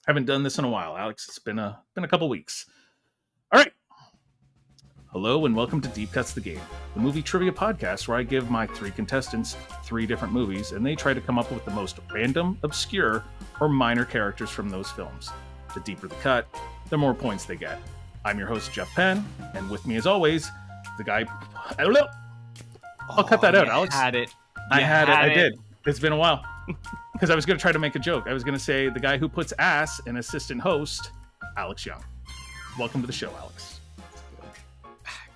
Haven't done this in a while, Alex. It's been a couple weeks. All right. Hello and welcome to Deep Cuts the Game, the movie trivia podcast where I give my three contestants three different movies and they try to come up with the most random, obscure, or minor characters from those films. The deeper the cut, the more points they get. I'm your host, Jeff Penn, and with me as always, the guy... I don't know. I'll cut that out, Alex. I had it. I did. It's been a while. Because I was going to try to make a joke. I was going to say the guy who puts ass in assistant host, Alex Young. Welcome to the show, Alex.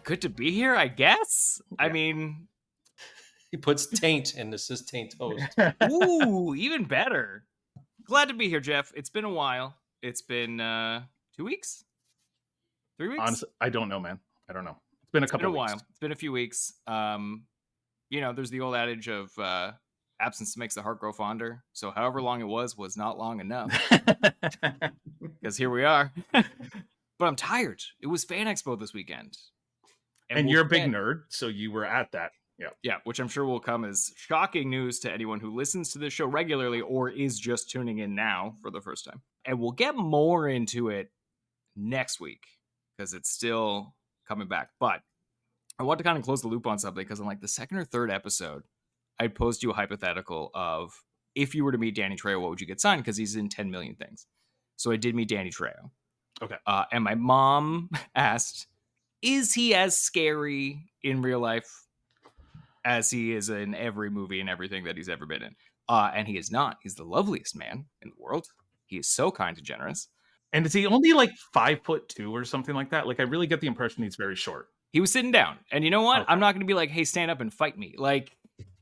Good to be here, I guess. Yeah. I mean... He puts taint in assistant host. Ooh, even better. Glad to be here, Jeff. It's been a while. It's been 2 weeks? 3 weeks? Honestly, I don't know, man. I don't know. It's been a couple of weeks. It's been a few weeks. There's the old adage of absence makes the heart grow fonder. So however long it was not long enough. Because here we are. But I'm tired. It was Fan Expo this weekend. And you're a big nerd, so you were at that. Yeah, which I'm sure will come as shocking news to anyone who listens to this show regularly or is just tuning in now for the first time. And we'll get more into it next week because it's still coming back. But I want to kind of close the loop on something because in like the second or third episode, I posed you a hypothetical of if you were to meet Danny Trejo, what would you get signed? Because he's in 10 million things. So I did meet Danny Trejo. Okay. And my mom asked, is he as scary in real life as he is in every movie and everything that he's ever been in? And he is not. He's the loveliest man in the world. He is so kind and generous. And is he only like 5'2" or something like that? Like, I really get the impression he's very short. He was sitting down. And you know what? Okay. I'm not going to be like, hey, stand up and fight me. Like,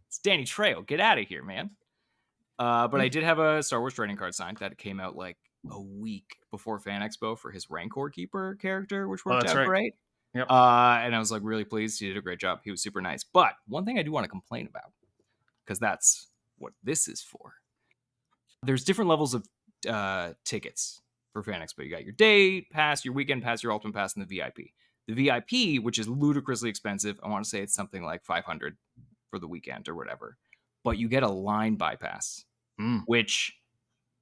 it's Danny Trejo. Get out of here, man. But I did have a Star Wars trading card signed that came out like a week before Fan Expo for his Rancor Keeper character, which worked out great. Yep. And I was like really pleased. He did a great job. He was super nice. But one thing I do want to complain about, because that's what this is for. There's different levels of tickets for Fan Expo. You got your day pass, your weekend pass, your ultimate pass, and the VIP. The VIP, which is ludicrously expensive, I want to say it's something like $500 for the weekend or whatever. But you get a line bypass, which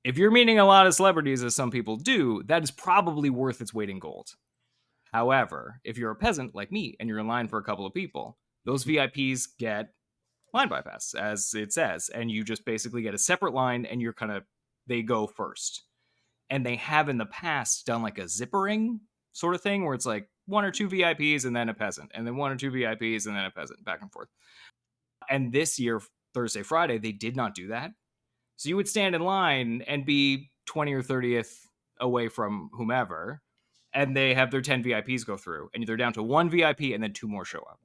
if you're meeting a lot of celebrities, as some people do, that is probably worth its weight in gold. However, if you're a peasant like me and you're in line for a couple of people, those VIPs get line bypass, as it says, and you just basically get a separate line and they go first. And they have in the past done like a zippering sort of thing where it's like one or two VIPs and then a peasant, and then one or two VIPs and then a peasant, back and forth. And this year, Thursday, Friday, they did not do that. So you would stand in line and be 20 or 30th away from whomever, and they have their 10 VIPs go through, and they're down to one VIP, and then two more show up.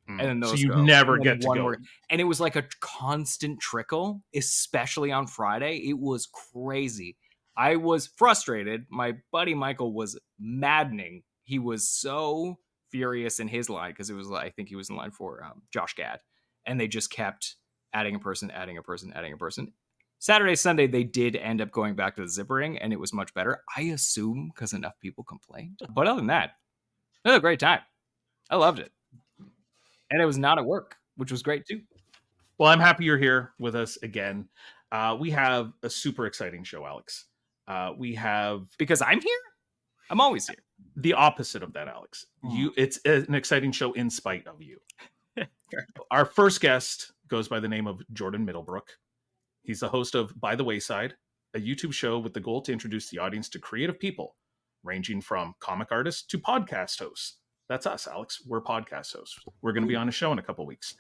And then those so you never get to go. More. And it was like a constant trickle, especially on Friday. It was crazy. I was frustrated. My buddy Michael was maddening. He was so furious in his line, because it was, I think he was in line for Josh Gad, and they just kept adding a person. Saturday, Sunday, they did end up going back to the zippering, and it was much better. I assume because enough people complained. But other than that, it was a great time. I loved it. And it was not at work, which was great too. Well, I'm happy you're here with us again. We have a super exciting show, Alex. Because I'm here? I'm always here. The opposite of that, Alex. It's an exciting show in spite of you. Our first guest goes by the name of Jordan Middlebrook. He's the host of By The Wayside, a YouTube show with the goal to introduce the audience to creative people, ranging from comic artists to podcast hosts. That's us, Alex. We're podcast hosts. We're going to be on a show in a couple weeks.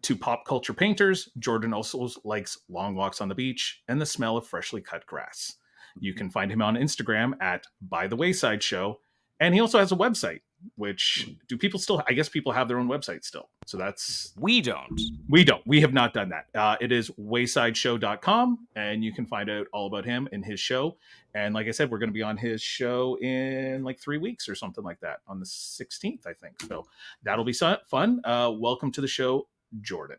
To pop culture painters, Jordan also likes long walks on the beach and the smell of freshly cut grass. You can find him on Instagram at By The Wayside Show. And he also has a website, which I guess people have their own website still. So we don't. We have not done that. It is waysideshow.com, and you can find out all about him and his show. And like I said, we're going to be on his show in like 3 weeks or something like that, on the 16th, I think. So that'll be fun. Welcome to the show, Jordan.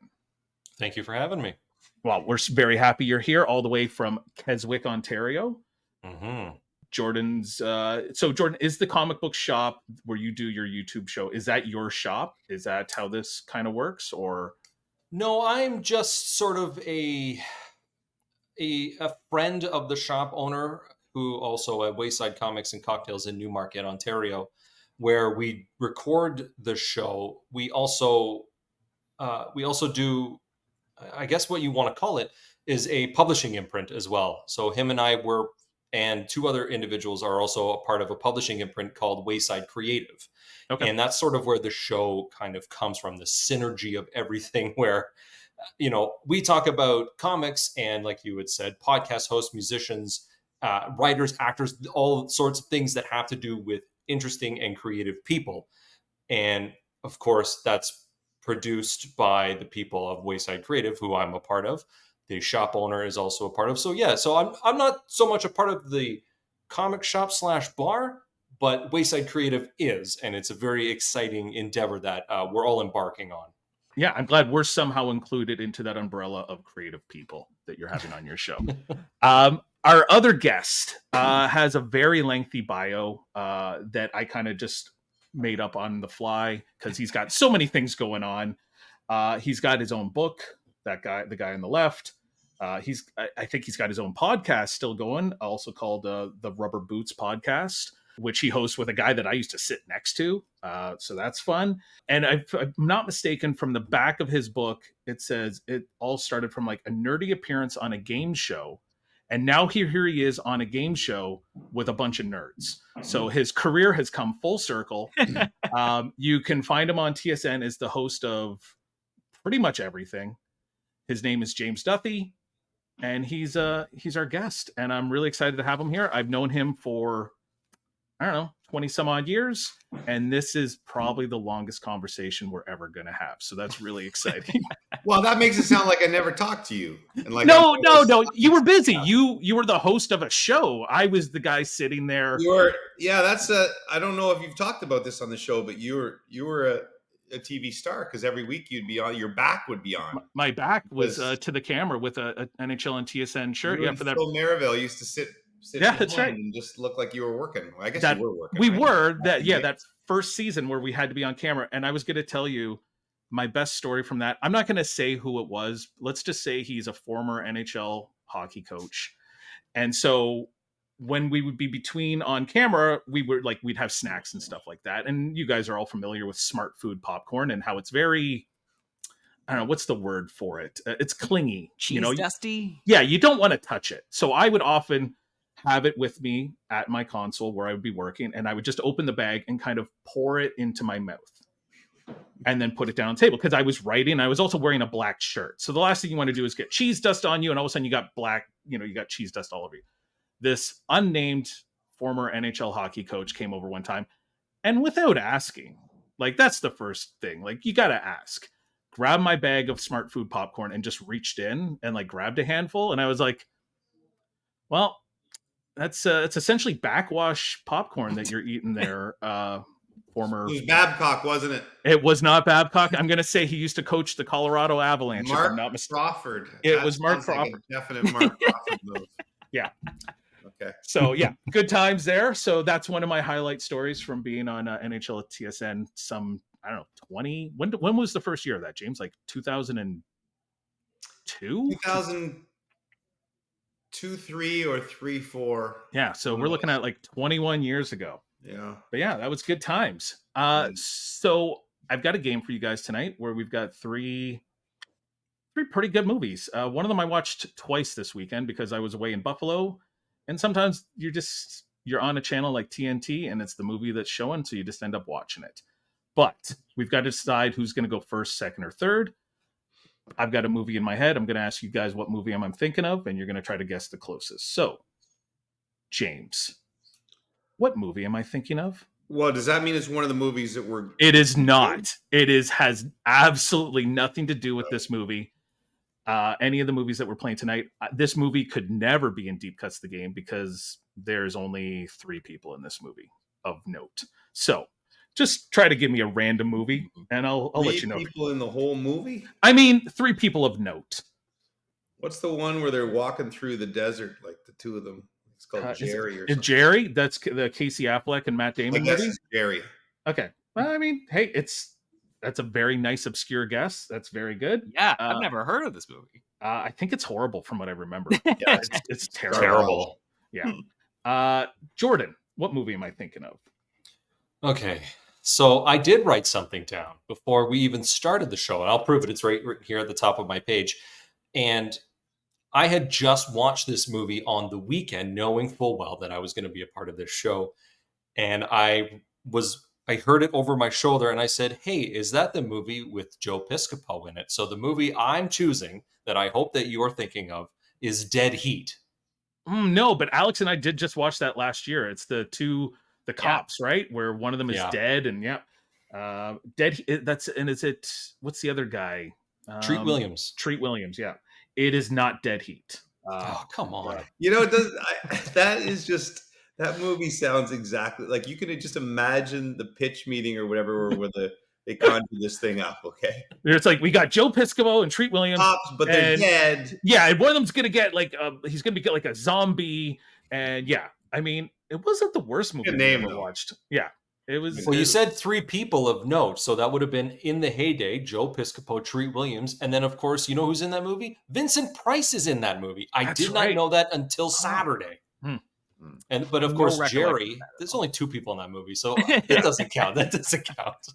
Thank you for having me. Well, we're very happy you're here all the way from Keswick, Ontario. Mm-hmm. Jordan, is the comic book shop where you do your YouTube show, is that your shop? Is that how this kind of works? Or no, I'm just sort of a friend of the shop owner who also at Wayside Comics and Cocktails in Newmarket, Ontario, where we record the show. We also do, I guess what you want to call it, is a publishing imprint as well. So him and I and two other individuals are also a part of a publishing imprint called Wayside Creative. Okay. And that's sort of where the show kind of comes from, the synergy of everything, where, we talk about comics and, like you had said, podcast hosts, musicians, writers, actors, all sorts of things that have to do with interesting and creative people. And of course, that's produced by the people of Wayside Creative, who I'm a part of. The shop owner is also a part of. So yeah, so I'm not so much a part of the comic shop / bar, but Wayside Creative is, and it's a very exciting endeavor that we're all embarking on. Yeah, I'm glad we're somehow included into that umbrella of creative people that you're having on your show. Our other guest has a very lengthy bio that I kind of just made up on the fly because he's got so many things going on. He's got his own book, the guy on the left. I think he's got his own podcast still going, also called the Rubber Boots Podcast, which he hosts with a guy that I used to sit next to. So that's fun. And if I'm not mistaken, from the back of his book, it says it all started from like a nerdy appearance on a game show. And now here he is on a game show with a bunch of nerds. So his career has come full circle. You can find him on TSN as the host of pretty much everything. His name is James Duthie, and he's our guest. And I'm really excited to have him here. I've known him for, I don't know, 20 some odd years. And this is probably the longest conversation we're ever going to have. So that's really exciting. Well, that makes it sound like I never talked to you. And like no. You were busy. You were the host of a show. I was the guy sitting there. I don't know if you've talked about this on the show, but you were a TV star because every week you'd be on, your back would be on. My back was to the camera with a NHL and TSN shirt. Yeah, for that. Phil Merivale used to sit that's right, and just look like you were working. Well, I guess you were working. We were that first season where we had to be on camera. And I was going to tell you my best story from that. I'm not going to say who it was. Let's just say he's a former NHL hockey coach. And so when we would be between on camera, we'd have snacks and stuff like that. And you guys are all familiar with Smart Food popcorn and how it's very, I don't know, what's the word for it? It's clingy. Cheese dusty? Yeah, you don't want to touch it. So I would often have it with me at my console where I would be working, and I would just open the bag and kind of pour it into my mouth and then put it down on the table because I was writing. I was also wearing a black shirt. So the last thing you want to do is get cheese dust on you, and all of a sudden you got you got cheese dust all over you. This unnamed former NHL hockey coach came over one time, and without asking, like, that's the first thing. Like, you got to ask. Grabbed my bag of Smart Food popcorn and just reached in and like grabbed a handful. And I was like, well, it's essentially backwash popcorn that you're eating there. Former. It was Babcock, wasn't it? It was not Babcock. I'm going to say he used to coach the Colorado Avalanche. Mark if I'm not mistaken. Crawford. It was Mark Crawford. Like a definite Mark Crawford move. Yeah. Okay. So yeah, good times there. So that's one of my highlight stories from being on NHL at TSN. Some, I don't know, 20. When was the first year of that, James? Like 2002? 2002, 3, or 3, 4. Yeah. So we're looking at like 21 years ago. Yeah. But yeah, that was good times. So I've got a game for you guys tonight where we've got three pretty good movies. One of them I watched twice this weekend because I was away in Buffalo. And sometimes you're on a channel like TNT and it's the movie that's showing, so you just end up watching it. But we've got to decide who's going to go first, second, or third. I've got a movie in my head. I'm going to ask you guys what movie I'm thinking of, and you're going to try to guess the closest. So, James, what movie am I thinking of? Well, does that mean it's one of the movies that we're... It is not. It has absolutely nothing to do with this movie. Any of the movies that we're playing tonight, this movie could never be in Deep Cuts the Game because there's only 3 people in this movie of note. So just try to give me a random movie and I'll let you know. 3 people in the whole movie? I mean, 3 people of note. What's the one where they're walking through the desert, like the 2 of them? It's called Jerry or something. Jerry? That's the Casey Affleck and Matt Damon movie? Jerry. Okay. Well, I mean, hey, that's a very nice, obscure guess. That's very good. Yeah, I've never heard of this movie. I think it's horrible from what I remember. Yeah, it's terrible. Yeah. Jordan, what movie am I thinking of? Okay. So I did write something down before we even started the show, and I'll prove it. It's right here at the top of my page. And I had just watched this movie on the weekend, knowing full well that I was going to be a part of this show. And I heard it over my shoulder and I said, hey, is that the movie with Joe Piscopo in it? So the movie I'm choosing that I hope that you're thinking of is Dead Heat. No, but Alex and I did just watch that last year. It's the cops, right? Where one of them is dead, and Dead. What's the other guy? Treat Williams. Treat Williams. Yeah, it is not Dead Heat. Oh, come on! That movie sounds exactly like you can just imagine the pitch meeting or whatever, where they conjure this thing up. Okay, it's like we got Joe Piscopo and Treat Williams, cops, but they're dead. Yeah, and one of them's gonna get he's gonna be like a zombie, and I mean, it wasn't the worst movie I ever watched. Yeah, it was. Well, you said 3 people of note, so that would have been in the heyday: Joe Piscopo, Treat Williams, and then of course, you know who's in that movie? Vincent Price is in that movie. I did not know that until Saturday. But of course, Jerry. There's only 2 people in that movie, so it doesn't count. That doesn't count.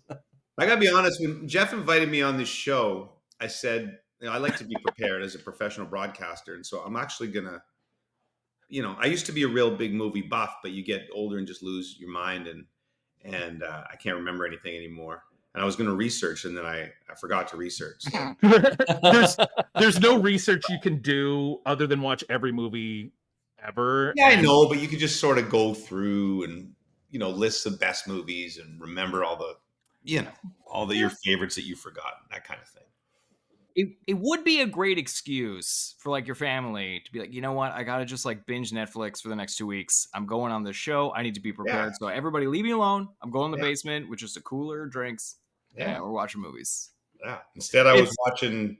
I gotta be honest. When Jeff invited me on this show, I said, I like to be prepared as a professional broadcaster, and so I'm actually gonna. I used to be a real big movie buff, but you get older and just lose your mind, and I can't remember anything anymore. And I was going to research, and then I forgot to research. So. there's no research you can do other than watch every movie ever. Yeah, I know, but you could just sort of go through and list the best movies and remember all the your favorites that you've forgotten, that kind of thing. It would be a great excuse for like your family to be like, you know what, I gotta just like binge Netflix for the next 2 weeks. I'm going on the show. I need to be prepared. So everybody leave me alone. I'm going in the basement with just a cooler, drinks. Yeah, we're watching movies. Yeah. Instead, I was watching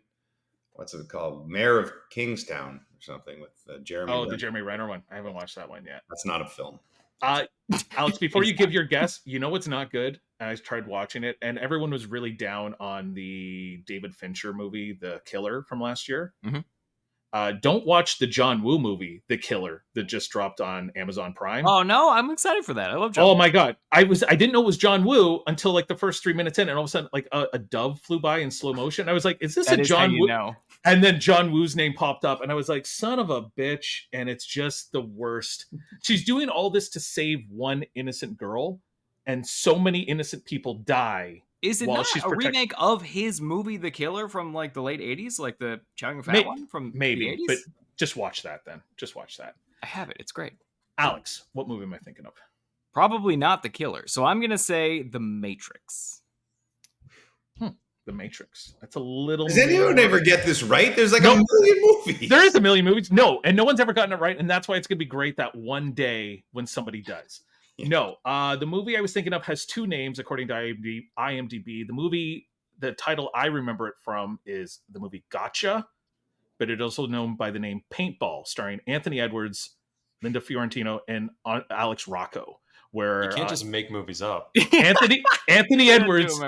what's it called, Mayor of Kingstown or something with Jeremy. Oh, the Jeremy Renner one. I haven't watched that one yet. That's not a film. Alex, before you give your guess, you know what's not good? I tried watching it, and everyone was really down on the David Fincher movie, The Killer, from last year. Mm-hmm. Don't watch the John Woo movie, The Killer, that just dropped on Amazon Prime. Oh no, I'm excited for that. I love John Woo. My god, I didn't know it was John Woo until like the first 3 minutes in, and all of a sudden, like a dove flew by in slow motion. I was like, "Is this a John Woo?" And then John Woo's name popped up, and I was like, "Son of a bitch!" And it's just the worst. She's doing all this to save one innocent girl, and so many innocent people die. Is it not a remake of his movie, The Killer, from like the late 80s? Like the Chow Yun-fat one from the 80s? But just watch that then. Just watch that. I have it. It's great. Alex, what movie am I thinking of? Probably not The Killer. So I'm going to say The Matrix. The Matrix. That's a little... Does anyone ever get this right? There's like a million movies. There is a million movies. No, and no one's ever gotten it right, and that's why it's going to be great that one day when somebody does. No, the movie I was thinking of has 2 names according to IMDb. The title I remember it from is the movie Gotcha, but it's also known by the name Paintball, starring Anthony Edwards, Linda Fiorentino, and Alex Rocco. Where you can't just make movies up. Anthony Edwards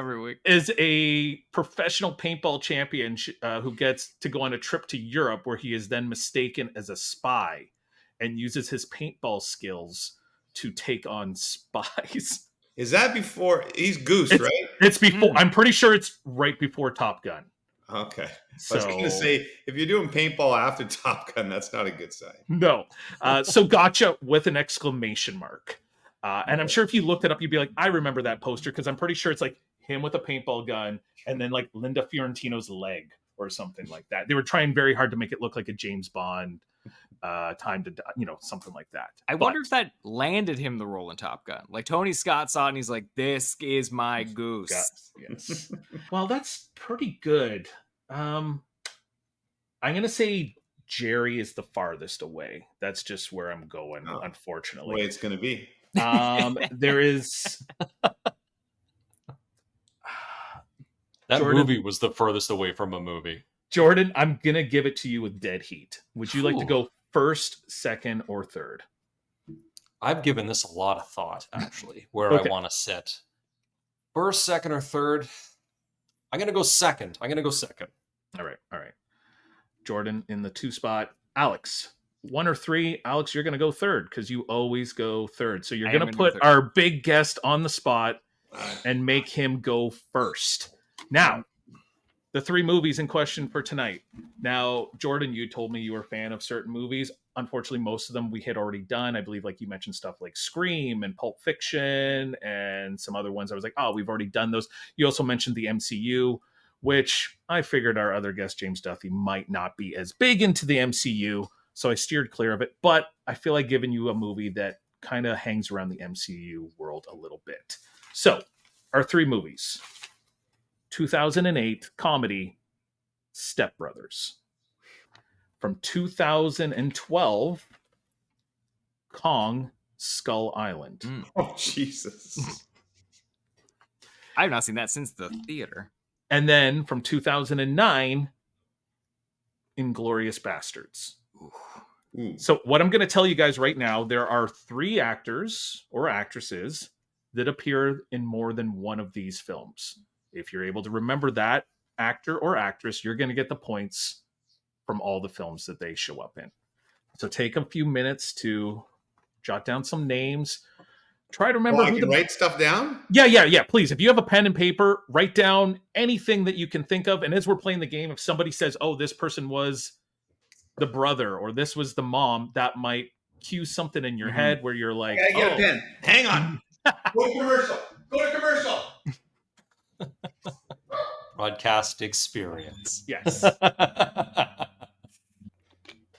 is a professional paintball champion who gets to go on a trip to Europe, where he is then mistaken as a spy and uses his paintball skills to take on spies. Is that before he's Goose, right? It's before. I'm pretty sure it's right before Top Gun. Okay. So, I was going to say, if you're doing paintball after Top Gun, that's not a good sign. No. So Gotcha with an exclamation mark. And I'm sure if you looked it up, you'd be like, I remember that poster, because I'm pretty sure it's like him with a paintball gun and then like Linda Fiorentino's leg or something like that. They were trying very hard to make it look like a James Bond Time to Die, something like that. I wonder if that landed him the role in Top Gun. Like Tony Scott saw it and he's like, this is my Goose. Yes. Well, that's pretty good. I'm going to say Jerry is the farthest away. That's just where I'm going, unfortunately. The way it's going to be. There is... That movie was the furthest away from a movie. Jordan, I'm going to give it to you with Dead Heat. Would you like to go first, second, or third? I've given this a lot of thought, actually, where I want to sit. First, second, or third? I'm going to go second. All right. Jordan in the 2 spot. Alex, 1 or 3. Alex, you're going to go third because you always go third. So you're I am going to gonna put go third. our big guest on the spot and make him go first. Now, the 3 movies in question for tonight. Now, Jordan, you told me you were a fan of certain movies. Unfortunately, most of them we had already done. I believe, like you mentioned, stuff like Scream and Pulp Fiction and some other ones. I was like, oh, we've already done those. You also mentioned the MCU, which I figured our other guest, James Duthie, might not be as big into the MCU. So I steered clear of it. But I feel like giving you a movie that kind of hangs around the MCU world a little bit. So, our 3 movies. 2008 comedy Step Brothers. From 2012, Kong Skull Island. Oh, Jesus. I've not seen that since the theater. And then from 2009, Inglourious Bastards. Ooh. So what I'm going to tell you guys right now, there are 3 actors or actresses that appear in more than one of these films. If you're able to remember that actor or actress, you're going to get the points from all the films that they show up in. So take a few minutes to jot down some names. Try to remember I can write stuff down? Yeah. Please, if you have a pen and paper, write down anything that you can think of. And as we're playing the game, if somebody says, oh, this person was the brother or this was the mom, that might cue something in your head where you're like, I gotta get a pen. Hang on. Go to commercial. Go to commercial. Broadcast experience. Yes.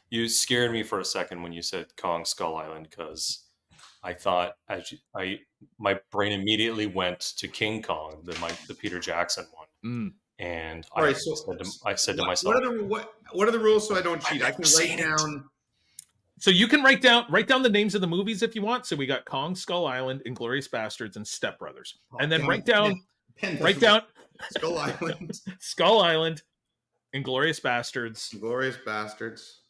You scared me for a second when you said Kong Skull Island because I thought my brain immediately went to King Kong, the Peter Jackson one, and I said to myself, what are the rules so I don't cheat? I can write down. So you can write down the names of the movies if you want. So we got Kong Skull Island, Inglourious Bastards, and Step Brothers, and then write down Skull Island, Skull Island, Inglourious Bastards,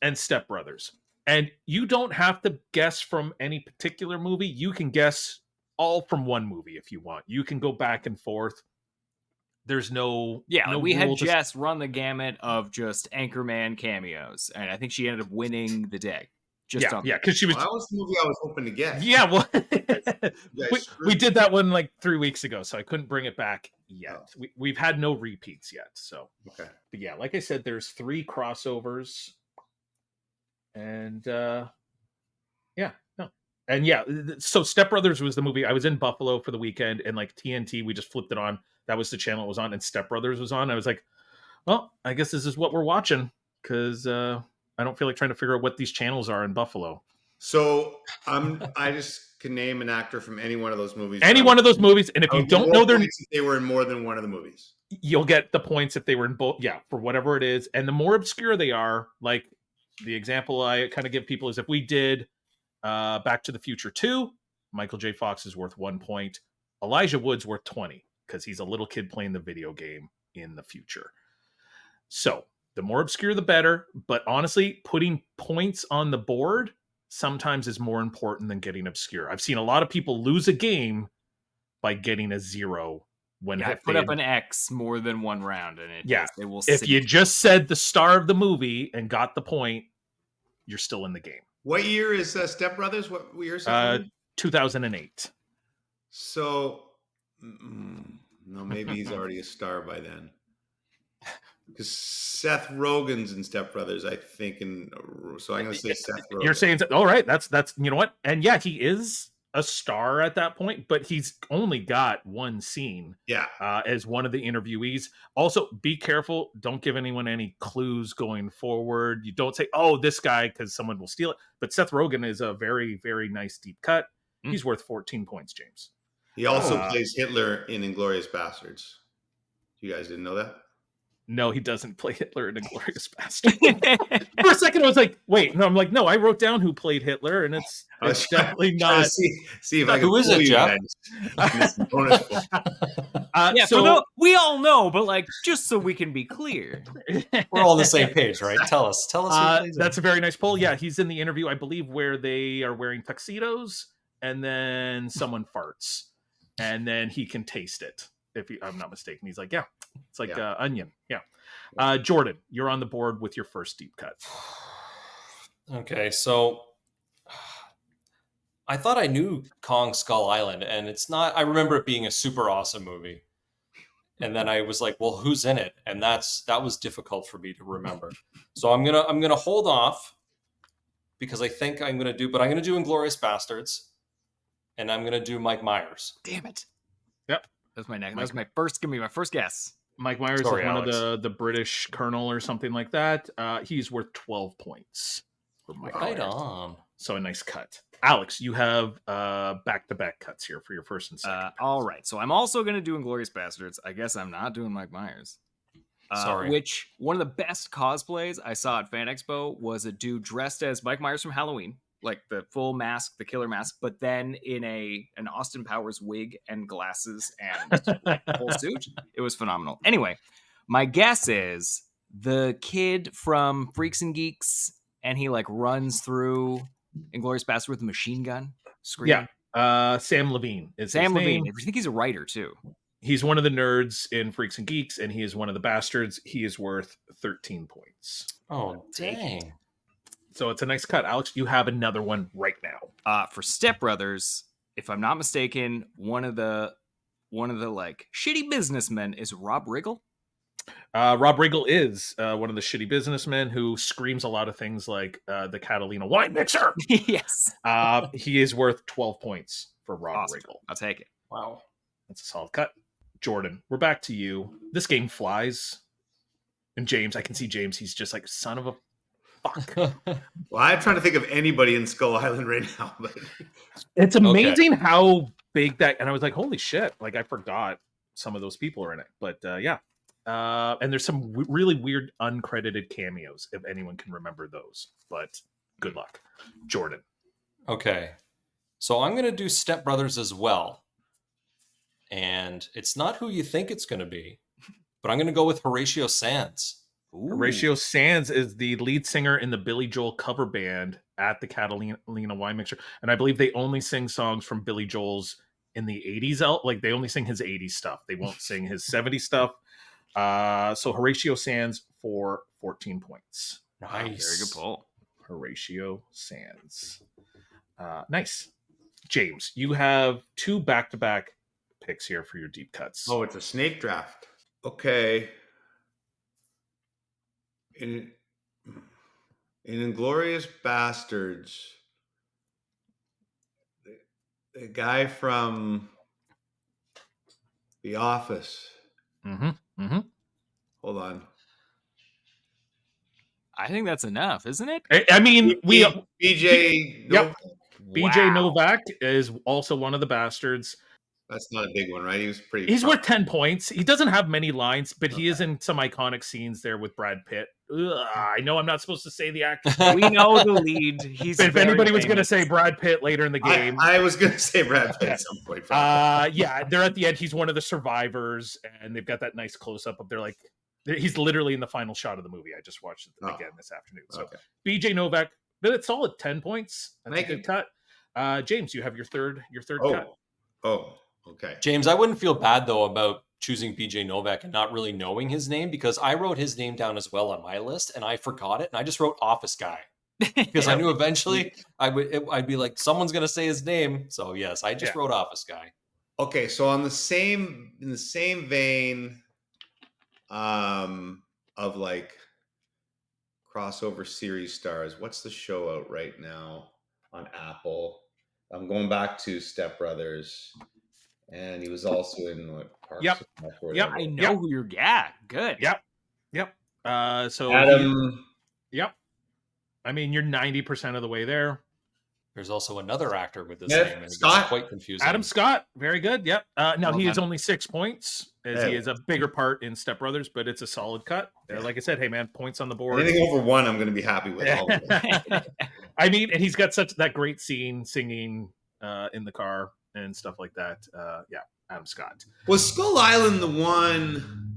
and Step Brothers. And you don't have to guess from any particular movie. You can guess all from one movie if you want. You can go back and forth. There's no we had Jess run the gamut of just Anchorman cameos, and I think she ended up winning the day. Because she was. That was the movie I was hoping to get. Yeah, well, we did that one like 3 weeks ago, so I couldn't bring it back yet. We've had no repeats yet, so okay. But yeah, like I said, there's 3 crossovers, and so Step Brothers was the movie. I was in Buffalo for the weekend, and like TNT, we just flipped it on. That was the channel it was on, and Step Brothers was on. I was like, well, I guess this is what we're watching because I don't feel like trying to figure out what these channels are in Buffalo. So I just can name an actor from any one of those movies. Any one of those movies, and if you don't know their names, they were in more than one of the movies. You'll get the points if they were in both. Yeah, for whatever it is, and the more obscure they are, like the example I kind of give people is if we did Back to the Future 2, Michael J. Fox is worth 1 point. Elijah Wood's worth 20 because he's a little kid playing the video game in the future. So the more obscure, the better. But honestly, putting points on the board sometimes is more important than getting obscure. I've seen a lot of people lose a game by getting a 0 when I put up an X more than one round, and it will. If you just said the star of the movie and got the point, you're still in the game. What year is Step Brothers? What year is it? 2008. So, no, maybe he's already a star by then. Because Seth Rogen's in Step Brothers, I think, so I'm going to say Seth Rogen. You're saying, all right, that's you know what? And yeah, he is a star at that point, but he's only got one scene. Yeah, as one of the interviewees. Also, be careful. Don't give anyone any clues going forward. You don't say, "Oh, this guy," because someone will steal it. But Seth Rogen is a very, very nice deep cut. He's worth 14 points, James. He also plays Hitler in Inglourious Bastards. You guys didn't know that? No, he doesn't play Hitler in Inglourious Bastards. For a second, I was like, wait. No, I'm like, no, I wrote down who played Hitler, and it's definitely not. See if I can. Who is it, Jeff? We all know, but like, just so we can be clear, we're all on the same page, right? Tell us. Who plays that's a very nice poll. Yeah, he's in the interview, I believe, where they are wearing tuxedos, and then someone farts, and then he can taste it. If I'm not mistaken, he's like, yeah, it's like onion. Yeah. Jordan, you're on the board with your first deep cut. Okay, so I thought I knew Kong Skull Island, and it's not. I remember it being a super awesome movie, and then I was like, "Well, who's in it?" And that was difficult for me to remember. So I'm gonna hold off because I think I'm gonna do, but I'm gonna do Inglorious Bastards, and I'm gonna do Mike Myers. Damn it. Yep. That's my next. That was my first. Give me my first guess. Mike Myers Sorry, is one Alex. of the British colonel or something like that. He's worth 12 points for Mike Right Myers. on. So a nice cut. Alex, you have back-to-back cuts here for your first and second. All right. So I'm also going to do Inglorious Bastards. I guess I'm not doing Mike Myers. Sorry. Which one of the best cosplays I saw at Fan Expo was a dude dressed as Mike Myers from Halloween, like the full mask, the killer mask, but then in an Austin Powers wig and glasses and like the whole suit. It was phenomenal. Anyway, my guess is the kid from Freaks and Geeks, and he like runs through Inglorious Bastard with a machine gun. Screaming. Yeah. Sam Levine is Sam his Levine. name. I think he's a writer too. He's one of the nerds in Freaks and Geeks, and he is one of the bastards. He is worth 13 points. Oh, dang. So it's a nice cut. Alex, you have another one right now. For Step Brothers, if I'm not mistaken, one of the like shitty businessmen is Rob Riggle. Rob Riggle is one of the shitty businessmen who screams a lot of things like the Catalina wine mixer. Yes. He is worth 12 points for Rob Awesome. Riggle. I'll take it. Wow. That's a solid cut. Jordan, we're back to you. This game flies. And James, I can see James. He's just like, son of a fuck. Well, I'm trying to think of anybody in Skull Island right now, but It's amazing how big that, and I was like, holy shit, like I forgot some of those people are in it. But yeah. And there's some really weird uncredited cameos, if anyone can remember those. But good luck. Jordan. Okay. So I'm going to do Step Brothers as well. And it's not who you think it's going to be, but I'm going to go with Horatio Sands. Ooh. Horatio Sands is the lead singer in the Billy Joel cover band at the Catalina Wine Mixer. And I believe they only sing songs from Billy Joel's in the 80s. Like they only sing his 80s stuff. They won't sing his 70s stuff. So Horatio Sands for 14 points. Nice. Very good pull. Horatio Sands. Nice. James, you have two back-to-back picks here for your deep cuts. oh, it's a snake draft. Okay. In Inglorious Bastards, the guy from The Office. Hold on. I think that's enough, isn't it? I mean, BJ. Yep. BJ Wow. Novak is also one of the bastards. That's not a big one, right? He was pretty. He's worth 10 points. He doesn't have many lines, but he is in some iconic scenes there with Brad Pitt. Ugh, I know I'm not supposed to say the actor. We know the lead. He's But if very anybody was going to famous. say Brad Pitt later in the game, I was going to say Brad Pitt at some point. yeah, they're at the end. He's one of the survivors, and they've got that nice close up of they're like, he's literally in the final shot of the movie. I just watched it again this afternoon. So Okay. BJ Novak, but it's solid 10 points. That's Thank a you. good cut. James, you have your third cut. Oh, okay. James, I wouldn't feel bad, though, about choosing BJ Novak and not really knowing his name because I wrote his name down as well on my list and I forgot it. And I just wrote Office Guy because I knew eventually I'd be like, someone's going to say his name. So, yes, I just wrote Office Guy. Okay, so in the same vein of like crossover series stars, what's the show out right now on Apple? I'm going back to Step Brothers, and he was also in what? Parks Yep. and Rec or Yep. whatever. I know who you're. Yeah, good. Yep. So Adam. yep. I mean, you're 90% of the way there. There's also another actor with this Yeah, name. And it's Scott. quite confusing. Adam Scott, very good. Yep. Now Well he is done. only 6 points, as he is a bigger part in Step Brothers, but it's a solid cut. Like I said, hey man, points on the board. Anything over one, I'm going to be happy with. All of them. I mean, and he's got such that great scene singing in the car and stuff like that. Yeah, Adam Scott. Was Skull Island the one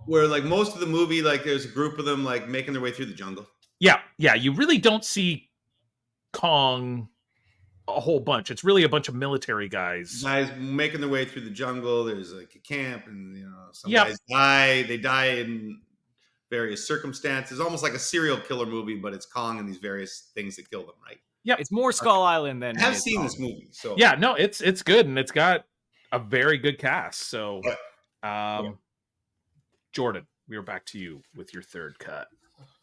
where, like, most of the movie, like, there's a group of them, like, making their way through the jungle? Yeah. You really don't see Kong a whole bunch. It's really a bunch of military guys. Guys making their way through the jungle. There's like a camp, and some Yep. guys die. They die in various circumstances, almost like a serial killer movie, but it's Kong and these various things that kill them, right? Yeah, It's more Skull Island than I have it is seen Kong. this movie, so yeah, no, it's good, and it's got a very good cast. So, Jordan, we are back to you with your third cut.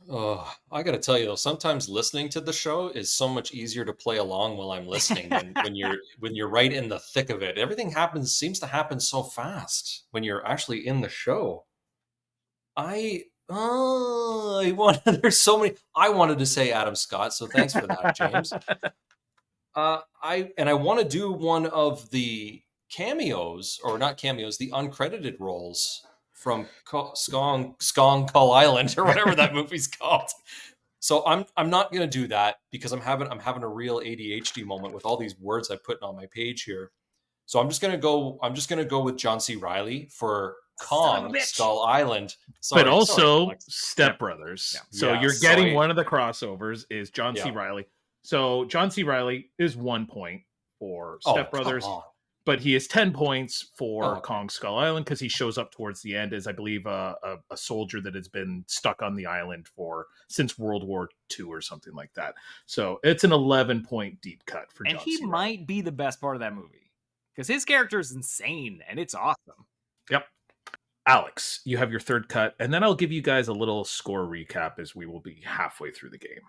Oh, I got to tell you though, sometimes listening to the show is so much easier to play along while I'm listening than when you're right in the thick of it. Everything seems to happen so fast when you're actually in the show. There's so many. I wanted to say Adam Scott, so thanks for that, James. I want to do one of the cameos, or not cameos, the uncredited roles from Skong Skull Island, or whatever that movie's called. So I'm not gonna do that because I'm having a real ADHD moment with all these words I put on my page here. So I'm just gonna go with John C. Reilly for Kong Skull Island. But also Step Brothers. Yeah. So you're getting one of the crossovers is John C. Reilly. So John C. Reilly is 1 point for Step Brothers, but he is 10 points for Kong Skull Island because he shows up towards the end as, I believe, a soldier that has been stuck on the island since World War II or something like that. So it's an 11-point deep cut for John C. And he might be the best part of that movie because his character is insane and it's awesome. Yep. Alex, you have your third cut, and then I'll give you guys a little score recap as we will be halfway through the game.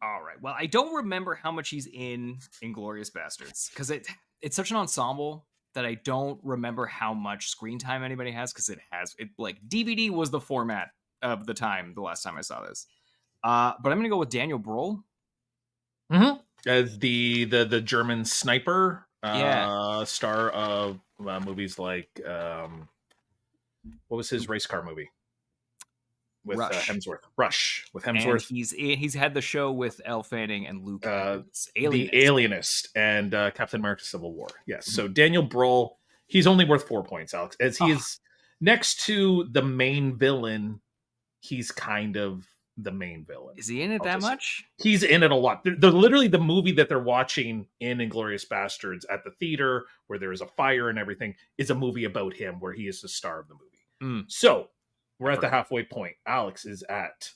All right. Well, I don't remember how much he's in Inglourious Bastards because it's such an ensemble that I don't remember how much screen time anybody has because it like DVD was the format of the last time I saw this. But I'm gonna go with Daniel Bruhl. Mm-hmm. As the German sniper, star of movies like what was his race car movie with Hemsworth? Rush with Hemsworth. And he's had the show with Elle Fanning and Luke Alienist. The Alienist and Captain America: Civil War. Yes. Mm-hmm. So Daniel Bruhl, he's only worth 4 points, Alex, as he is next to the main villain. He's kind of the main villain. Is he in it that much? He's in it a lot. They're literally the movie that they're watching in Inglourious Bastards at the theater where there is a fire and everything is a movie about him where he is the star of the movie. So we're at the halfway point. Alex is at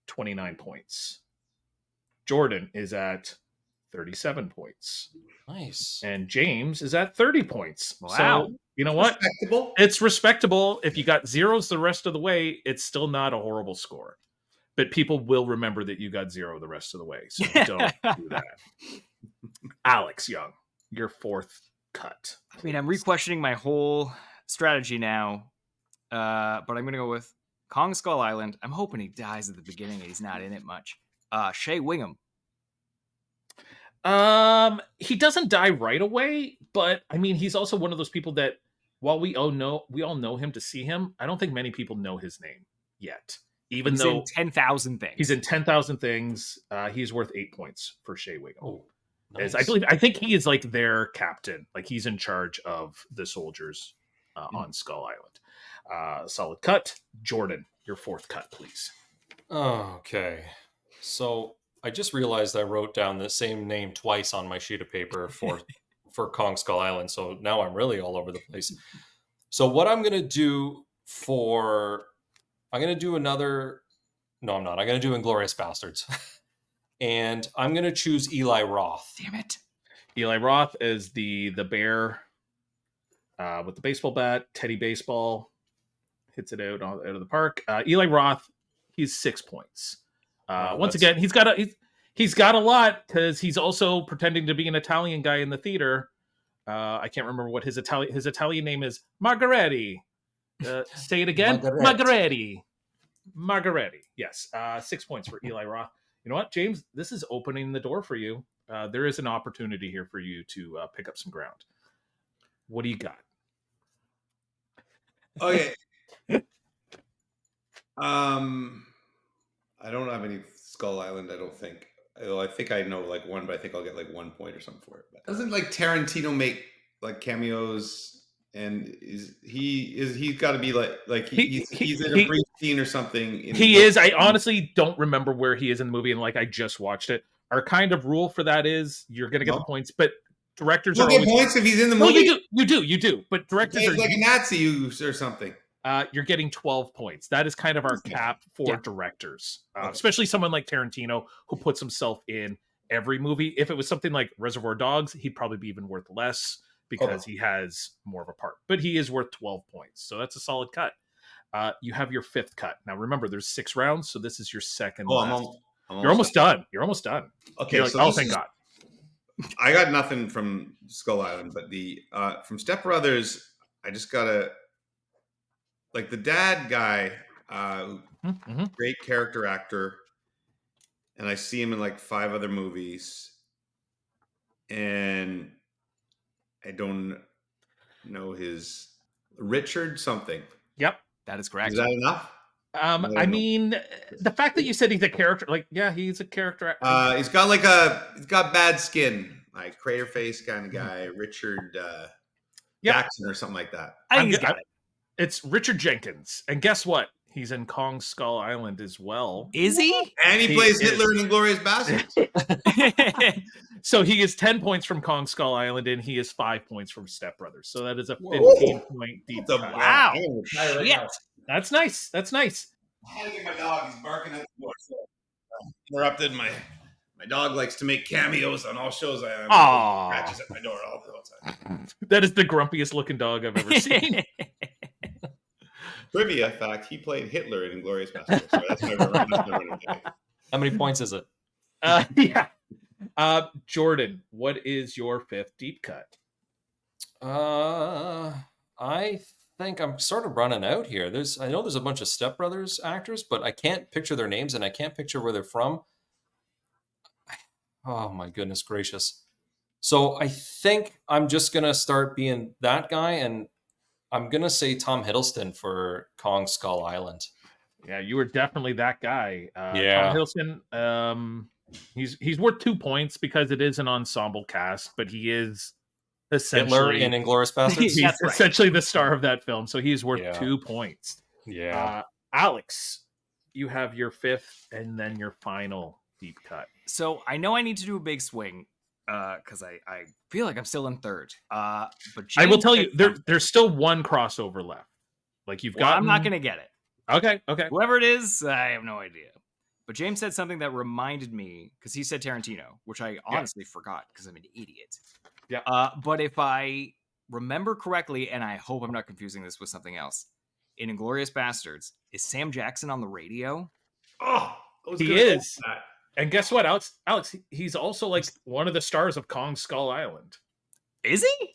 29 points. Jordan is at 37 points. Nice. And James is at 30 points. Wow. So, you know what? Respectable. It's respectable. If you got zeros the rest of the way, it's still not a horrible score. But people will remember that you got 0 the rest of the way. So don't do that. Alex Young, your fourth cut. I mean, I'm re-questioning my whole strategy now. But I'm going to go with Kong Skull Island. I'm hoping he dies at the beginning and he's not in it much. Shea Wingham. He doesn't die right away, but I mean, he's also one of those people that while we all know him to see him, I don't think many people know his name yet. Even he's though in 10,000 things. He's in 10,000 things. He's worth 8 points for Shea Wingham. Oh, nice. I think he is like their captain. Like he's in charge of the soldiers on Skull Island. Solid cut. Jordan, your fourth cut, please. Okay. So I just realized I wrote down the same name twice on my sheet of paper for Kong Skull Island. So now I'm really all over the place. So what I'm going to do I'm going to do another... No, I'm not. I'm going to do Inglourious Bastards. And I'm going to choose Eli Roth. Damn it. Eli Roth is the bear with the baseball bat, Teddy Baseball. Hits it out of the park. Eli Roth, he's 6 points. Once again, he's got a lot because he's also pretending to be an Italian guy in the theater. I can't remember what his Italian name is. Margaretti. Say it again. Margaretti. Yes. 6 points for Eli Roth. You know what, James? This is opening the door for you. There is an opportunity here for you to pick up some ground. What do you got? Okay. I don't have any Skull Island, I don't think. I think I know like one, but I think I'll get like 1 point or something for it. But doesn't like Tarantino make like cameos? And he's got to be like he's in a brief scene or something. He is. I honestly don't remember where he is in the movie, and like I just watched it. Our kind of rule for that is you're going to get the points, but directors are get points if he's in the movie. No, you do. But directors are like a Nazi or something. You're getting 12 points. That is kind of our cap for directors, especially someone like Tarantino who puts himself in every movie. If it was something like Reservoir Dogs, he'd probably be even worth less because he has more of a part. But he is worth 12 points, so that's a solid cut. You have your 5th cut. Now remember, there's 6 rounds, so this is your second. You're almost done. You're almost done. Okay, like, so thank God. I got nothing from Skull Island, but the from Step Brothers, I just gotta like the dad guy, great character actor, and I see him in like 5 other movies, and I don't know his Richard something. Yep, that is correct. Is that enough? I mean, the fact that you said he's a character, like, yeah, he's a character. He's got bad skin, like crater face kind of guy, Richard Jackson or something like that. I think he's got it. It's Richard Jenkins, and guess what? He's in Kong Skull Island as well. Is he? And he plays Hitler in Inglourious Basterds. So he is 10 points from Kong Skull Island, and he is 5 points from Step Brothers. So that is a 15-point deep cut. Wow. Shit. That's nice. That's nice. I had to get my dog. He's barking at the door. So interrupted. My dog likes to make cameos on all shows I am. Scratches at my door all the time. That is the grumpiest looking dog I've ever seen. Trivia fact: he played Hitler in Inglourious Basterds. So that's my How many points is it? Yeah. Jordan, what is your 5th deep cut? I think I'm sort of running out here. I know there's a bunch of Step Brothers actors, but I can't picture their names and I can't picture where they're from. Oh my goodness gracious. So I think I'm just going to start being that guy, and I'm going to say Tom Hiddleston for Kong Skull Island. Yeah, you were definitely that guy. Yeah. Tom Hiddleston, he's worth 2 points because it is an ensemble cast, but he is essentially Hitler in Inglourious Basterds. He's essentially the star of that film, so he's worth 2 points. Yeah. Alex, you have your 5th and then your final deep cut. So I know I need to do a big swing because I feel like I'm still in 3rd. But James, I will tell you, there's still 1 crossover left. Like you've got. I'm not going to get it. Okay. Whoever it is, I have no idea. But James said something that reminded me, because he said Tarantino, which I honestly forgot because I'm an idiot. Yeah. But if I remember correctly, and I hope I'm not confusing this with something else, in Inglourious Basterds, is Sam Jackson on the radio? Oh, he is. And guess what, Alex? He's also like one of the stars of Kong Skull Island. Is he?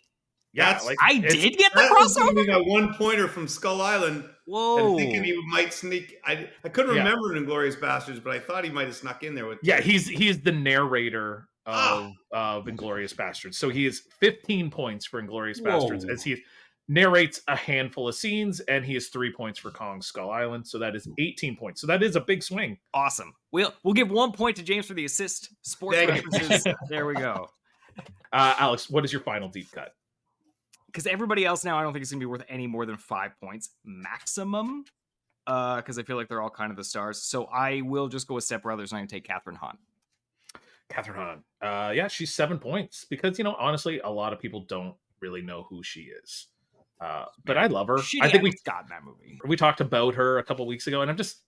Yeah, I did get the crossover. We got 1 pointer from Skull Island. Whoa! And thinking he might sneak. I couldn't remember in Inglourious Basterds, but I thought he might have snuck in there with. Yeah, he's the narrator of Inglourious Basterds. So he is 15 points for Inglourious Basterds as he narrates a handful of scenes, and he has 3 points for Kong Skull Island. So that is 18 points. So that is a big swing. Awesome. We'll give 1 point to James for the assist. Sports references. There we go. Alex, what is your final deep cut? Because everybody else now, I don't think it's going to be worth any more than 5 points maximum. Because I feel like they're all kind of the stars. So I will just go with Step Brothers, and I'm going to take Catherine Hahn. Catherine Hahn. Yeah, she's 7 points. Because, honestly, a lot of people don't really know who she is. But I love her. I think we got that movie. We talked about her a couple weeks ago, and I'm just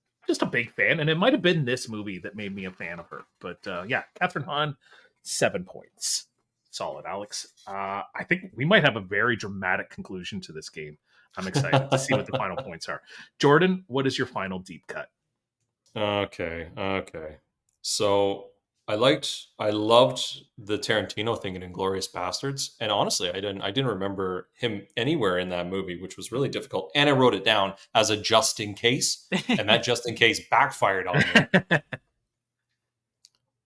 a big fan. And it might have been this movie that made me a fan of her. But yeah, Catherine Hahn, 7 points. Solid, Alex. I think we might have a very dramatic conclusion to this game. I'm excited to see what the final points are. Jordan, what is your final deep cut? Okay. So I loved the Tarantino thing in Inglourious Basterds, and honestly, I didn't remember him anywhere in that movie, which was really difficult. And I wrote it down as a just in case, and that just in case backfired on me.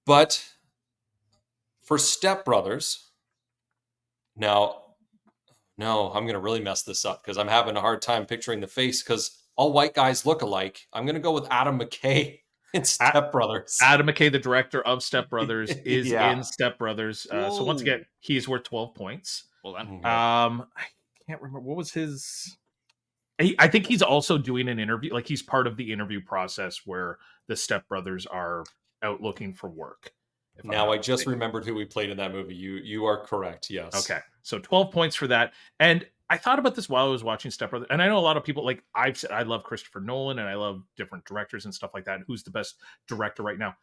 But for Step Brothers, now, no, I'm going to really mess this up because I'm having a hard time picturing the face because all white guys look alike. I'm going to go with Adam McKay in Step Brothers. Adam McKay, the director of Step Brothers, is in Step Brothers. So once again, he's worth 12 points. Well done. I can't remember. What was his... I think he's also doing an interview. Like he's part of the interview process where the Step Brothers are out looking for work. Now I just remembered who we played in that movie. You are correct. Yes. Okay. So 12 points for that. And I thought about this while I was watching Step Brothers, and I know a lot of people, like I've said, I love Christopher Nolan and I love different directors and stuff like that. Who's the best director right now?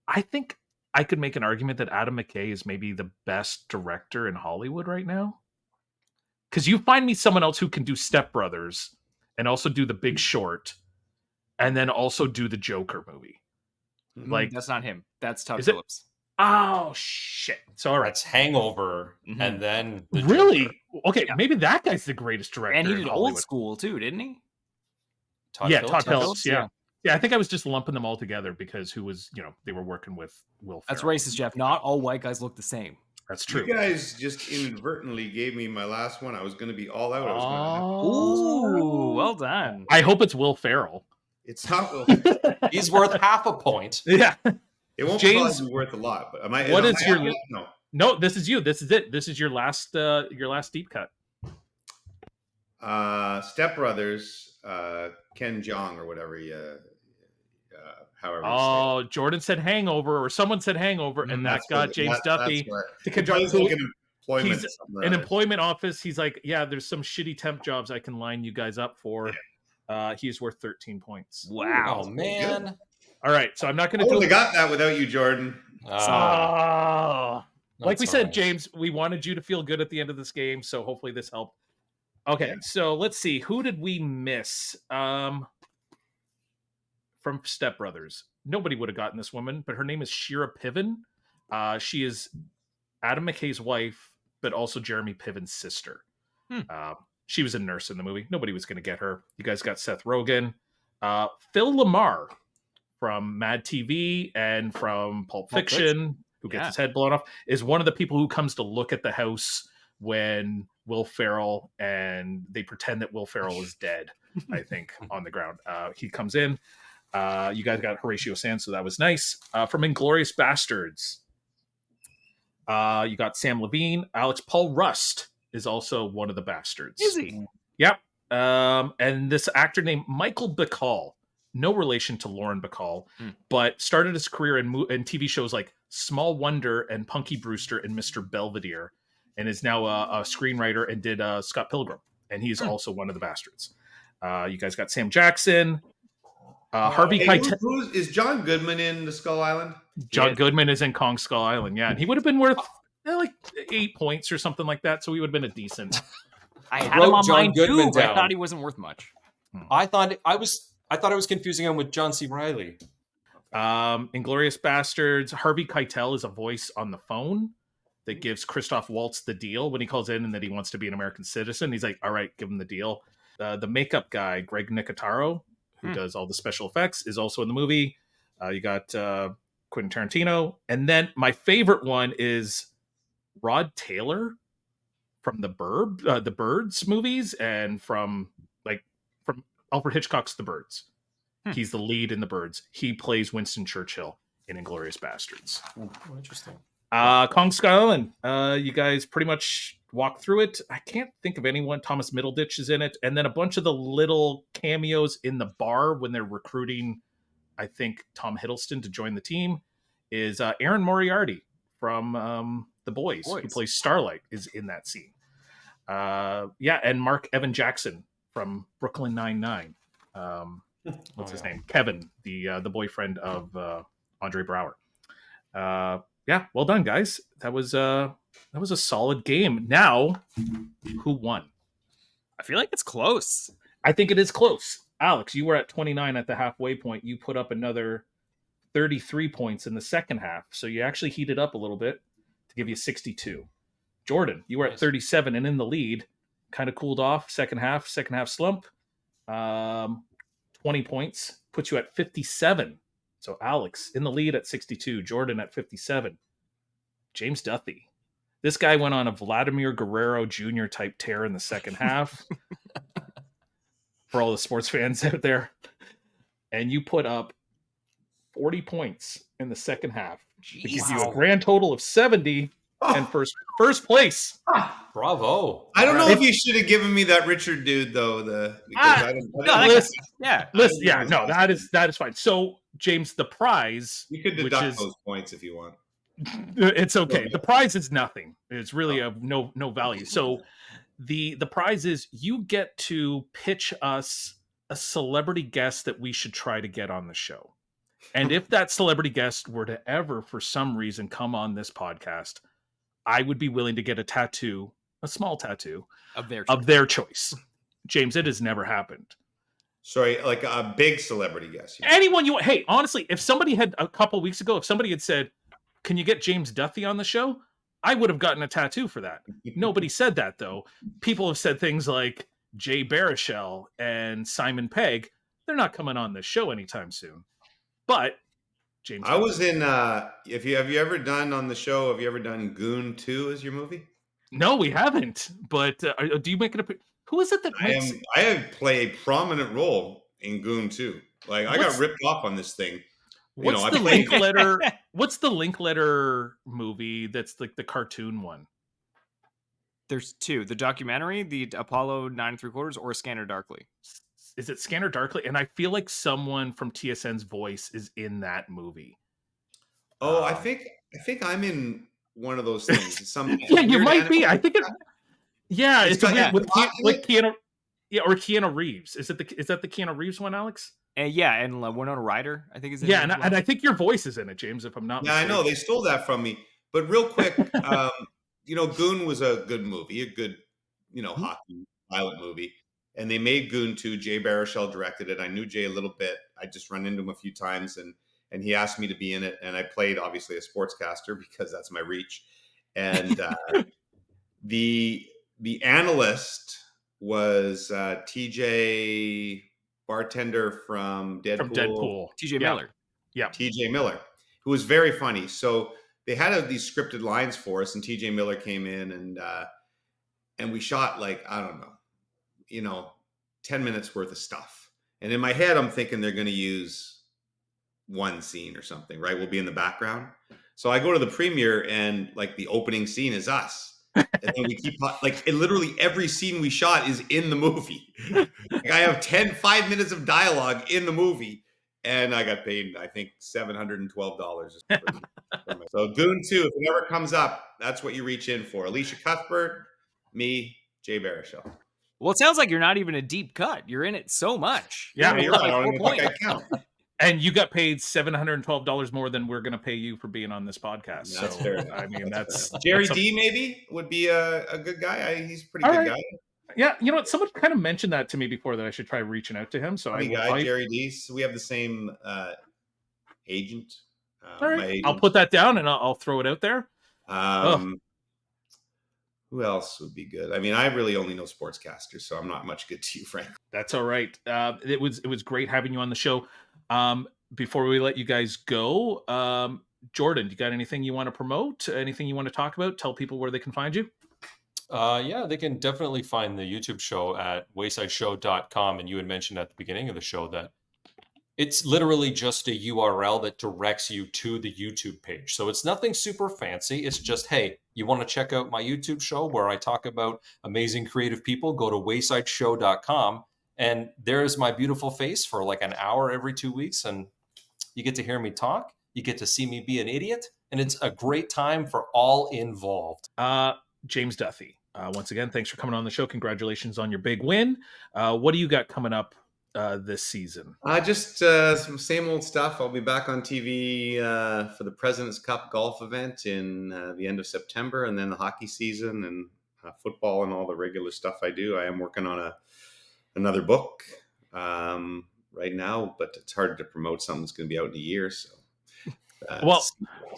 I think I could make an argument that Adam McKay is maybe the best director in Hollywood right now. Because you find me someone else who can do Step Brothers and also do The Big Short and then also do the Joker movie. Like, that's not him. That's Todd Is it? Phillips. Oh shit! So all right, That's Hangover, and then the really? Joker. Okay, Yeah. maybe that guy's the greatest director. And he in did Hollywood. Old School too, didn't he? Todd Yeah, Phillips? Todd Phillips. Phillips, Yeah. yeah. Yeah, I think I was just lumping them all together because who was, they were working with Will That's Ferrell. racist, Jeff. Not all white guys look the same. That's true. You guys just inadvertently gave me my last one. I was going to be all out. I was Ooh, well done. I hope it's Will Ferrell. It's not. Will. He's worth half a point. Yeah. It won't James, probably be worth a lot. But am I? what am is I your- out yet? No. No, this is you. This is it. This is your last deep cut. Step Brothers, Ken Jeong or whatever. However. you say it. Oh, Jordan said Hangover, or someone said Hangover, and that That's got what- James Duthie That's where, to He's conjunct like an employment. he's somewhere an or other. employment office. He's like, yeah, there's some shitty temp jobs I can line you guys up for. He's worth 13 points. Wow. Oh man. All right, so I'm not going I to would do have got that without you, Jordan. like That's we said, all right. James, we wanted you to feel good at the end of this game, so hopefully this helped. Okay, so let's see. Who did we miss? From Step Brothers. Nobody would have gotten this woman, but her name is Shira Piven. She is Adam McKay's wife, but also Jeremy Piven's sister. She was a nurse in the movie. Nobody was going to get her. You guys got Seth Rogen. Phil Lamar from Mad TV and from Pulp Fiction, who gets his head blown off, is one of the people who comes to look at the house when Will Ferrell, and they pretend that Will Ferrell is dead, I think, on the ground. He comes in. You guys got Horatio Sands, so that was nice. From Inglourious Bastards, you got Sam Levine. Alex Paul Rust is also one of the bastards. Is he? Yep. And this actor named Michael Bacall, no relation to Lauren Bacall, but started his career in TV shows like Small Wonder and Punky Brewster and Mr. Belvedere, and is now a screenwriter and did Scott Pilgrim, and he's also one of the bastards. You guys got Sam Jackson. Harvey Keitel. Is John Goodman in the Skull Island? John Goodman is in Kong Skull Island, yeah, and he would have been worth like 8 points or something like that, so he would have been a decent. I had wrote him on John mine Goodman too, but I down. thought he wasn't worth much. I thought I was confusing him with John C. Reilly. Inglourious Bastards. Harvey Keitel is a voice on the phone that gives Christoph Waltz the deal when he calls in and that he wants to be an American citizen. He's like, all right, give him the deal. The makeup guy, Greg Nicotero, who does all the special effects, is also in the movie. You got Quentin Tarantino. And then my favorite one is Rod Taylor from the Birds movies, and from Alfred Hitchcock's The Birds. He's the lead in The Birds. He plays Winston Churchill in Inglourious Bastards. Oh, interesting. Kong Skull Island. You guys pretty much walk through it. I can't think of anyone. Thomas Middleditch is in it, and then a bunch of the little cameos in the bar when they're recruiting, I think, Tom Hiddleston to join the team, is Aaron Moriarty from The Boys, who plays Starlight, is in that scene. And Mark Evan Jackson from Brooklyn Nine-Nine. What's his name? Kevin, the boyfriend of Andre Braugher. Well done, guys. That was a solid game. Now, who won? I feel like it's close. I think it is close. Alex, you were at 29 at the halfway point. You put up another 33 points in the second half, so you actually heated up a little bit to give you 62. Jordan, you were at 37 and in the lead. Kind of cooled off second half slump. 20 points puts you at 57. So Alex in the lead at 62, Jordan at 57. James Duthie. This guy went on a Vladimir Guerrero Jr. type tear in the second half. For all the sports fans out there. And you put up 40 points in the second half. It gives you a grand total of 70 and first place. Bravo. I don't know if you should have given me that Richard dude though. That is fine. So James, the prize, you could deduct those points if you want. It's okay. The prize is nothing. It's really of no value. So The prize is you get to pitch us a celebrity guest that we should try to get on the show. And if that celebrity guest were to ever, for some reason, come on this podcast, I would be willing to get a tattoo, a small tattoo Of their choice. James, it has never happened. Sorry, like a big celebrity guest. Anyone you want. Hey, honestly, if somebody had a couple weeks ago, if somebody had said, "Can you get James Duthie on the show?" I would have gotten a tattoo for that. Nobody said that, though. People have said things like Jay Baruchel and Simon Pegg. They're not coming on this show anytime soon. But James, I was in. Have you ever done on the show? Have you ever done Goon 2 as your movie? No, we haven't. But do you make it a? Who is it that makes? I play a prominent role in Goon 2. Like I got ripped off on this thing. What's the Linkletter? What's the Linkletter movie that's like the cartoon one? There's two: the documentary, the Apollo 9 3/4, or Scanner Darkly. Is it Scanner Darkly? And I feel like someone from TSN's voice is in that movie. Oh, I think I'm in one of those things. Yeah, you might be. I think it. Yeah, it's with Keanu. Yeah, or Keanu Reeves. Is that the Keanu Reeves one, Alex? Yeah, and Winona Ryder, I think is in it. Yeah, and I think your voice is in it, James, if I'm not mistaken. I know. They stole that from me. But real quick, Goon was a good movie, a good, hockey pilot movie. And they made Goon 2. Jay Baruchel directed it. I knew Jay a little bit. I just run into him a few times, and he asked me to be in it. And I played, obviously, a sportscaster because that's my reach. And the analyst was TJ bartender from Deadpool. From Deadpool. TJ Miller. Yeah. TJ Miller, who was very funny. So they had these scripted lines for us, and TJ Miller came in and we shot like, I don't know, 10 minutes worth of stuff. And in my head, I'm thinking they're going to use one scene or something, right? We'll be in the background. So I go to the premiere and like the opening scene is us. And then we keep literally every scene we shot is in the movie. Like I have 5 minutes of dialogue in the movie, and I got paid, I think, $712. So Goon 2, if it ever comes up, that's what you reach in for. Alicia Cuthbert, me, Jay Baruchel. Well, it sounds like you're not even a deep cut. You're in it so much. Yeah, you're right. I don't even think I count. And you got paid $712 more than we're going to pay you for being on this podcast. That's so, fair. I mean, that's Jerry D. Maybe would be a good guy. He's a pretty good guy. Yeah, you know what? Someone kind of mentioned that to me before that I should try reaching out to him. So Jerry D. So we have the same agent. All right, agent. I'll put that down and I'll throw it out there. Who else would be good? I mean, I really only know sportscasters, so I'm not much good to you, Frank. That's all right. It was great having you on the show. Before we let you guys go, Jordan, you got anything you want to promote? Anything you want to talk about? Tell people where they can find you. Yeah, they can definitely find the YouTube show at waysideshow.com. And you had mentioned at the beginning of the show that it's literally just a URL that directs you to the YouTube page. So it's nothing super fancy. It's just, hey, you want to check out my YouTube show where I talk about amazing creative people? Go to waysideshow.com. And there's my beautiful face for like an hour every 2 weeks. And you get to hear me talk. You get to see me be an idiot. And it's a great time for all involved. James Duthie, once again, thanks for coming on the show. Congratulations on your big win. What do you got coming up this season? Just some same old stuff. I'll be back on TV for the President's Cup golf event in the end of September, and then the hockey season and football and all the regular stuff I do. I am working on another book right now, but it's hard to promote something that's going to be out in a year. So,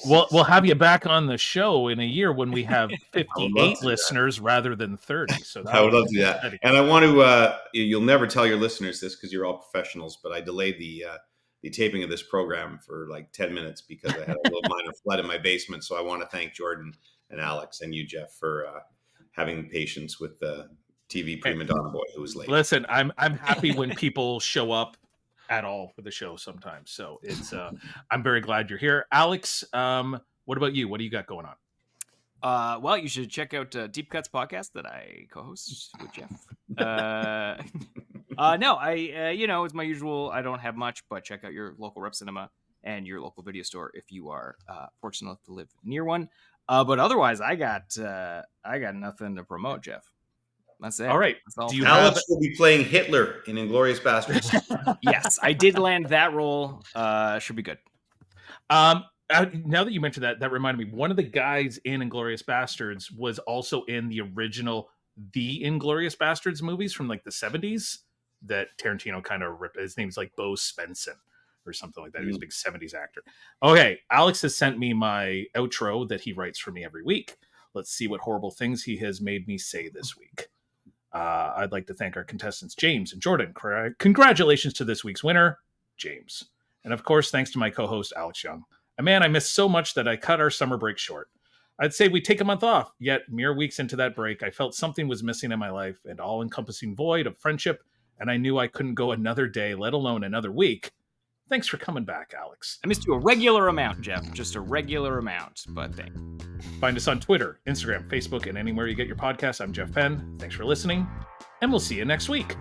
we'll have you back on the show in a year when we have 58 listeners rather than 30. So I would love to do that. And I want to, you'll never tell your listeners this because you're all professionals, but I delayed the taping of this program for like 10 minutes because I had a little minor flood in my basement. So I want to thank Jordan and Alex and you, Jeff, for having patience with the TV prima donna boy who was late. Listen, I'm happy when people show up at all for the show sometimes. So it's I'm very glad you're here. Alex, what about you? What do you got going on? Well, you should check out Deep Cuts podcast that I co-host with Jeff. No, it's my usual. I don't have much, but check out your local rep cinema and your local video store if you are fortunate enough to live near one. But otherwise, I got nothing to promote, Jeff. That's it. All right. That's all. Do you Alex will be playing Hitler in Inglourious Bastards. Yes, I did land that role. Should be good. Now that you mentioned that reminded me. One of the guys in Inglourious Bastards was also in the original The Inglourious Bastards movies from like the 70s that Tarantino kind of ripped. His name's like Bo Svensson or something like that. He was a big 70s actor. Okay, Alex has sent me my outro that he writes for me every week. Let's see what horrible things he has made me say this week. I'd like to thank our contestants, James and Jordan. Congratulations to this week's winner, James. And of course, thanks to my co-host, Alex Young. A man I missed so much that I cut our summer break short. I'd say we take a month off, yet mere weeks into that break, I felt something was missing in my life, an all-encompassing void of friendship, and I knew I couldn't go another day, let alone another week. Thanks for coming back, Alex. I missed you a regular amount, Jeff. Just a regular amount, but thanks. Find us on Twitter, Instagram, Facebook, and anywhere you get your podcasts. I'm Jeff Penn. Thanks for listening, and we'll see you next week.